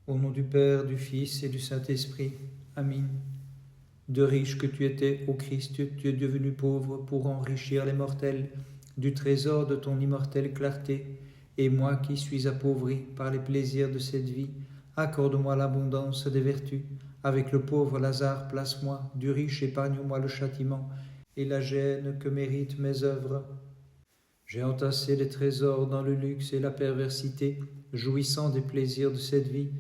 Au nom du Père, du Fils et du Saint-Esprit. Amen. De riche que tu étais, ô Christ, tu es devenu pauvre pour enrichir les mortels du trésor de ton immortelle clarté. Et moi qui suis appauvri par les plaisirs de cette vie, accorde-moi l'abondance des vertus. Avec le pauvre Lazare, place-moi, du riche épargne-moi le châtiment et la gêne que méritent mes œuvres. J'ai entassé les trésors dans le luxe et la perversité, jouissant des plaisirs de cette vie.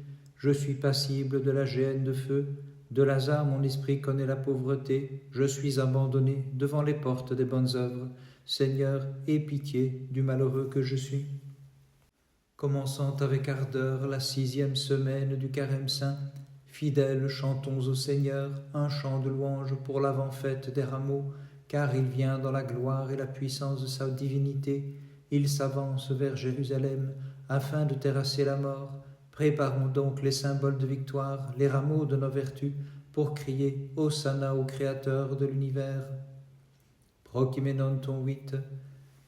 Je suis passible de la géhenne de feu. De Lazare, mon esprit connaît la pauvreté. Je suis abandonné devant les portes des bonnes œuvres. Seigneur, aie pitié du malheureux que je suis. Commençant avec ardeur la 6e semaine du Carême saint, fidèles chantons au Seigneur un chant de louange pour l'avant-fête des rameaux, car il vient dans la gloire et la puissance de sa divinité. Il s'avance vers Jérusalem afin de terrasser la mort. Préparons donc les symboles de victoire, les rameaux de nos vertus, pour crier Hosanna au Créateur de l'univers. Prochimenonton 8.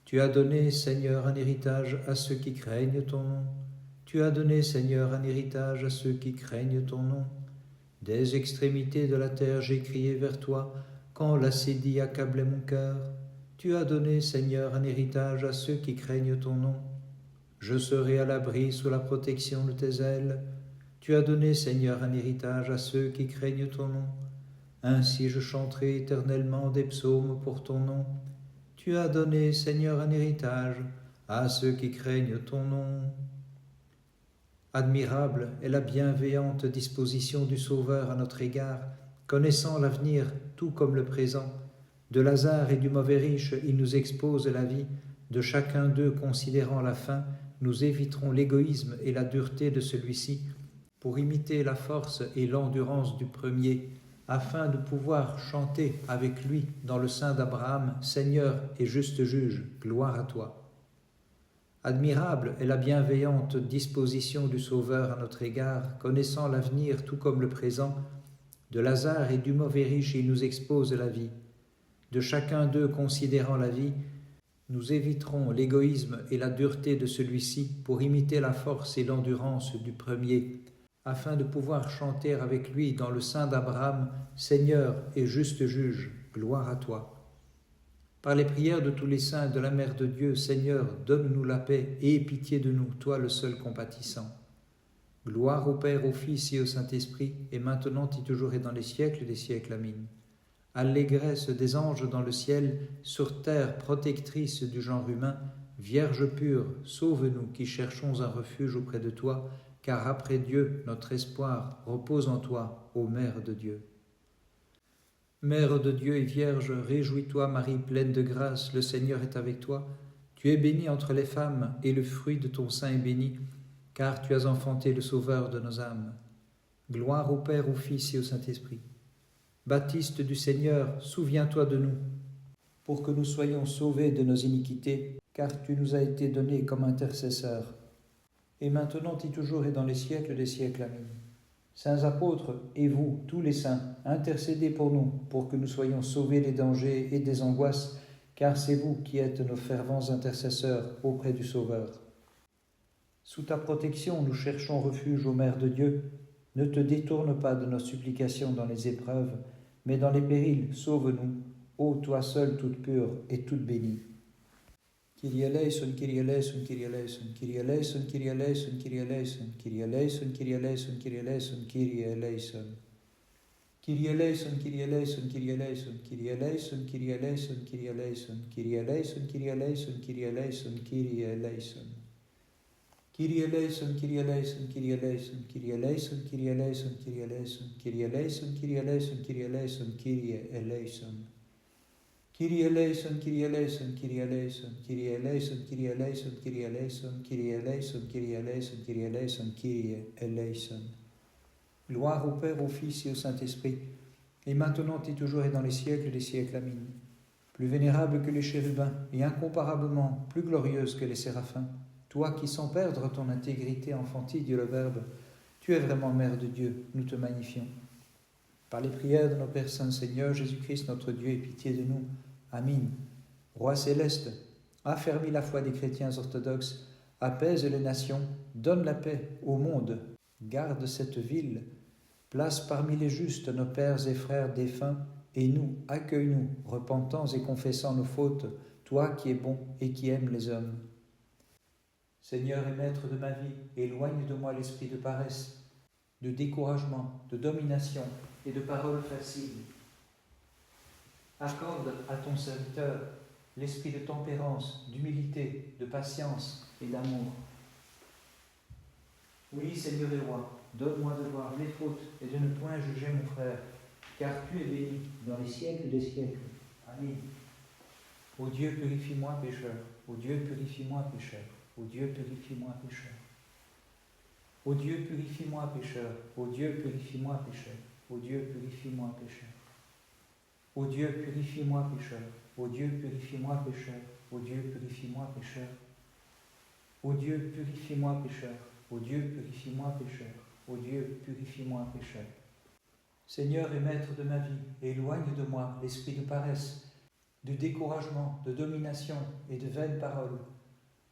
Tu as donné, Seigneur, un héritage à ceux qui craignent ton nom. Tu as donné, Seigneur, un héritage à ceux qui craignent ton nom. Des extrémités de la terre j'ai crié vers toi, quand l'acédie accablait mon cœur. Tu as donné, Seigneur, un héritage à ceux qui craignent ton nom. Je serai à l'abri sous la protection de tes ailes. Tu as donné, Seigneur, un héritage à ceux qui craignent ton nom. Ainsi je chanterai éternellement des psaumes pour ton nom. Tu as donné, Seigneur, un héritage à ceux qui craignent ton nom. Admirable est la bienveillante disposition du Sauveur à notre égard, connaissant l'avenir tout comme le présent. De Lazare et du mauvais riche, il nous expose la vie. De chacun d'eux considérant la fin, nous éviterons l'égoïsme et la dureté de celui-ci pour imiter la force et l'endurance du premier, afin de pouvoir chanter avec lui dans le sein d'Abraham, Seigneur et juste juge, gloire à toi. Admirable est la bienveillante disposition du Sauveur à notre égard, connaissant l'avenir tout comme le présent. De Lazare et du mauvais riche, il nous expose la vie. De chacun d'eux considérant la vie, nous éviterons l'égoïsme et la dureté de celui-ci pour imiter la force et l'endurance du premier, afin de pouvoir chanter avec lui dans le sein d'Abraham, Seigneur et juste juge, gloire à toi. Par les prières de tous les saints de la Mère de Dieu, Seigneur, donne-nous la paix et aie pitié de nous, toi le seul compatissant. Gloire au Père, au Fils et au Saint-Esprit, et maintenant et toujours et dans les siècles des siècles. Amen. Allégresse des anges dans le ciel, sur terre protectrice du genre humain, Vierge pure, sauve-nous qui cherchons un refuge auprès de toi, car après Dieu, notre espoir repose en toi, ô Mère de Dieu. Mère de Dieu et Vierge, réjouis-toi Marie, pleine de grâce, le Seigneur est avec toi. Tu es bénie entre les femmes, et le fruit de ton sein est béni, car tu as enfanté le Sauveur de nos âmes. Gloire au Père, au Fils et au Saint-Esprit. Baptiste du Seigneur, souviens-toi de nous, pour que nous soyons sauvés de nos iniquités, car tu nous as été donné comme intercesseur. Et maintenant et toujours et dans les siècles des siècles. Amen. Saints apôtres, et vous, tous les saints, intercédez pour nous, pour que nous soyons sauvés des dangers et des angoisses, car c'est vous qui êtes nos fervents intercesseurs auprès du Sauveur. Sous ta protection, nous cherchons refuge, ô Mère de Dieu. Ne te détourne pas de nos supplications dans les épreuves, mais dans les périls, sauve-nous, ô toi seule toute pure et toute bénie. Kyrie eleison, Kyrie eleison, Kyrie eleison, Kyrie eleison, Kyrie eleison, Kyrie eleison, Kyrie eleison, Kyrie eleison, Kyrie eleison, Kyrie eleison. Kyrie eleison, Kyrie eleison, Kyrie eleison, Kyrie eleison, Kyrie eleison, Kyrie eleison, Kyrie eleison, Kyrie eleison, Kyrie eleison, Kyrie eleison. Kyrie eleison, Kyrie eleison, Kyrie eleison, Kyrie eleison, Kyrie eleison, Kyrie eleison, Kyrie eleison, Kyrie eleison, Kyrie eleison, Kyrie eleison. Kyrie eleison, Kyrie eleison, Kyrie eleison, Kyrie eleison, Kyrie eleison, Kyrie eleison, Kyrie eleison, Kyrie eleison, Kyrie eleison, Kyrie eleison. Gloire au Père, au Fils et au Saint-Esprit, et maintenant et toujours et dans les siècles des siècles. Amen. Plus vénérable que les chérubins et incomparablement plus glorieuse que les séraphins, toi qui sans perdre ton intégrité enfantine, Dieu le Verbe, tu es vraiment Mère de Dieu, nous te magnifions. Par les prières de nos Pères Saints, Seigneur Jésus-Christ, notre Dieu, aie pitié de nous. Amen. Roi céleste, affermis la foi des chrétiens orthodoxes, apaise les nations, donne la paix au monde Garde cette ville, place parmi les justes nos pères et frères défunts, et nous, accueille-nous, repentants et confessant nos fautes, toi qui es bon et qui aimes les hommes. Seigneur et Maître de ma vie, éloigne de moi l'esprit de paresse, de découragement, de domination et de paroles faciles. Accorde à ton serviteur l'esprit de tempérance, d'humilité, de patience et d'amour. Oui, Seigneur et Roi, donne-moi de voir mes fautes et de ne point juger mon frère, car tu es béni dans les siècles des siècles. Amen. Ô Dieu, purifie-moi, pécheur. Ô Dieu, purifie-moi, pécheur. Ô Dieu, purifie-moi, pécheur. Ô Dieu, purifie-moi, pécheur. Ô Dieu, purifie-moi, pécheur. Ô Dieu, purifie-moi, pécheur. Ô Dieu, purifie-moi, pécheur. Ô Dieu, purifie-moi, pécheur. Ô Dieu, purifie-moi, pécheur. Ô Dieu, purifie-moi, pécheur. Ô Dieu, purifie-moi, pécheur. Ô Dieu, purifie-moi, pécheur. Seigneur et Maître de ma vie, éloigne de moi l'esprit de paresse, de découragement, de domination et de vaines paroles.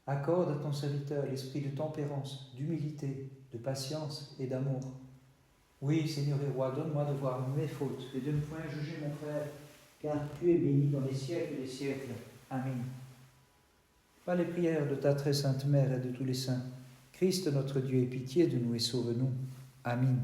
Accorde à ton serviteur l'esprit de tempérance, d'humilité, de patience et d'amour. Oui, Seigneur et Roi, donne-moi de voir mes fautes et de ne point juger mon frère, car tu es béni dans les siècles des siècles. Amen. Par les prières de ta très sainte Mère et de tous les saints, Christ notre Dieu ait pitié de nous et sauve-nous. Amen.